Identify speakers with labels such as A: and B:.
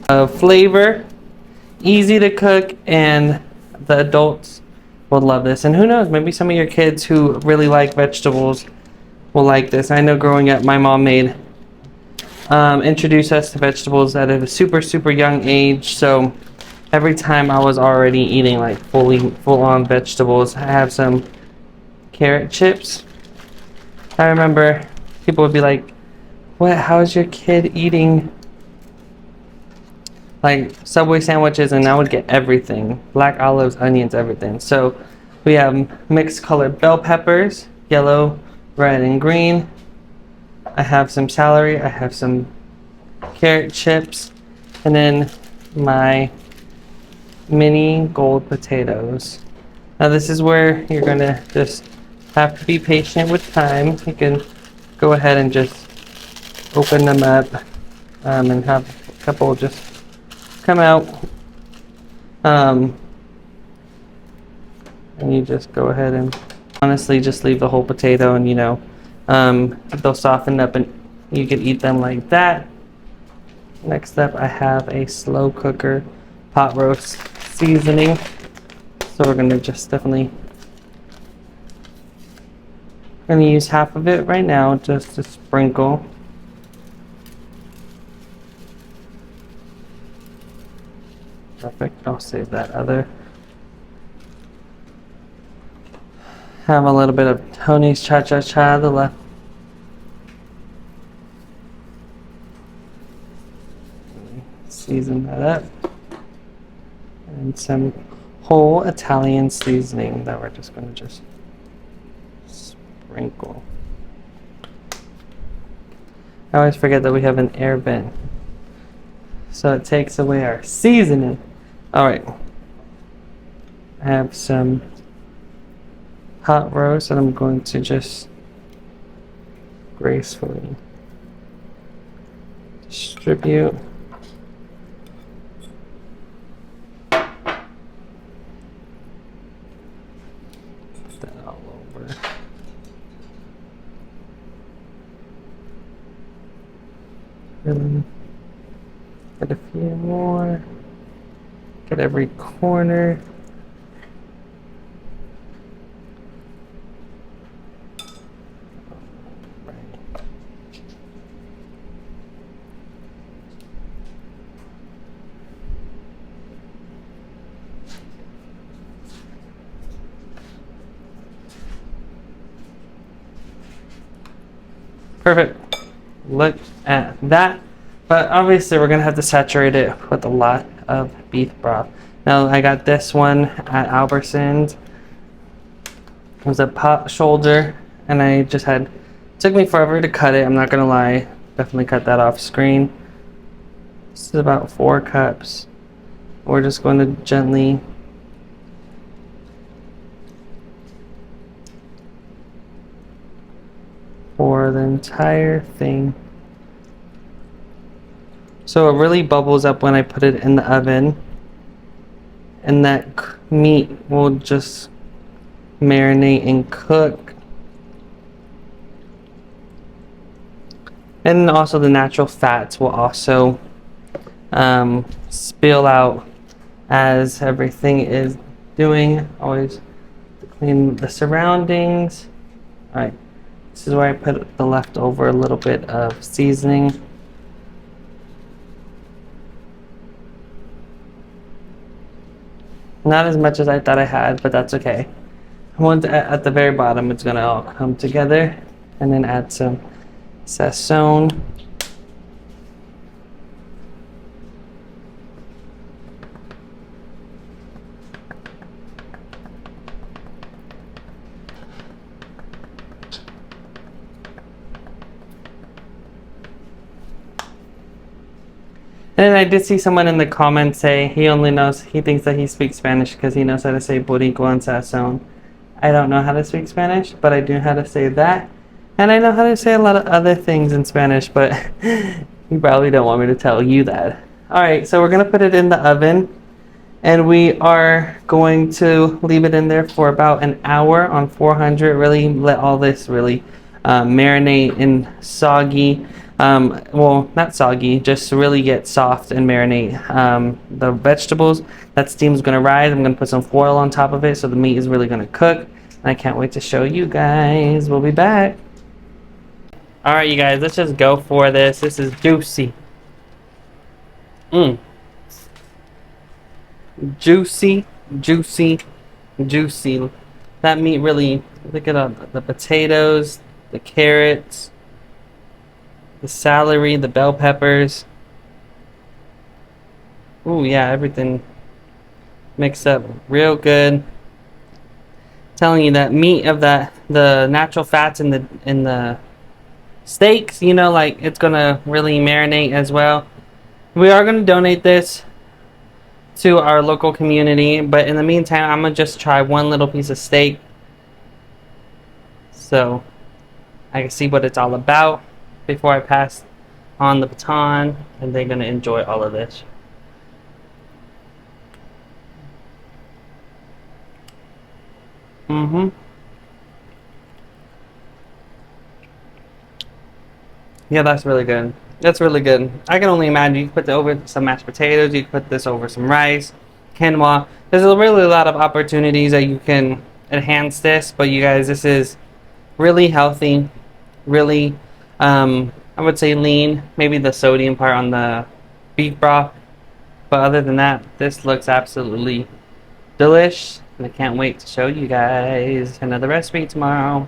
A: Flavor, easy to cook, and the adults will love this. And who knows, maybe some of your kids who really like vegetables will like this. I know growing up, my mom introduced us to vegetables at a super young age. So every time I was already eating like full on vegetables. I have some carrot chips. I remember people would be like, "What? How is your kid eating like Subway sandwiches?" And I would get everything: black olives, onions, everything. So we have mixed colored bell peppers, yellow, red, and green. I have some celery. I have some carrot chips, and then my mini gold potatoes. Now this is where you're gonna just have to be patient with time. You can go ahead and just open them up and have a couple just come out. And you just go ahead and honestly just leave the whole potato, and they'll soften up and you can eat them like that. Next up, I have a slow cooker pot roast seasoning. So we're gonna just definitely use half of it right now just to sprinkle. Perfect. I'll save that other. Have a little bit of Tony's Cha-Cha-Cha, the left. Season that up. And some whole Italian seasoning that we're just going to just sprinkle. I always forget that we have an air vent, so it takes away our seasoning. All right, I have some hot roast that I'm going to just gracefully distribute. Get a few more. Get every corner. Perfect. Look at that. But obviously we're gonna have to saturate it with a lot of beef broth. Now I got this one at Albertsons. It was a pot shoulder, and I just took me forever to cut it. I'm not gonna lie, definitely cut that off screen. This is about 4 cups. We're just going to gently pour the entire thing. So it really bubbles up when I put it in the oven, and that meat will just marinate and cook. And also the natural fats will also spill out as everything is doing. Always clean the surroundings. All right, this is where I put the leftover little bit of seasoning. Not as much as I thought I had, but that's okay. Once at the very bottom, it's gonna all come together, and then add some sazon. And I did see someone in the comments say he thinks that he speaks Spanish because he knows how to say boricua and sazon. I don't know how to speak Spanish, but I do know how to say that. And I know how to say a lot of other things in Spanish, but you probably don't want me to tell you that. All right, so we're gonna put it in the oven, and we are going to leave it in there for about an hour on 400. Really let all this really marinate and soggy Well, not soggy, just to really get soft and marinate. The vegetables, that steam's gonna rise. I'm gonna put some foil on top of it so the meat is really gonna cook. And I can't wait to show you guys. We'll be back. All right, you guys, let's just go for this. This is juicy. Juicy, juicy, juicy. That meat really, look at the potatoes, the carrots, the celery, the bell peppers. Ooh, yeah, everything mixed up real good. Telling you that meat of the natural fats in the steaks, you know, like it's gonna really marinate as well. We are gonna donate this to our local community, but in the meantime, I'm gonna just try one little piece of steak so I can see what it's all about before I pass on the baton, and they're gonna enjoy all of this. Yeah, that's really good. That's really good. I can only imagine you put over some mashed potatoes, you put this over some rice, quinoa. There's really a lot of opportunities that you can enhance this, but you guys, this is really healthy, really, I would say lean. Maybe the sodium part on the beef broth, but other than that, this looks absolutely delish, and I can't wait to show you guys another recipe tomorrow.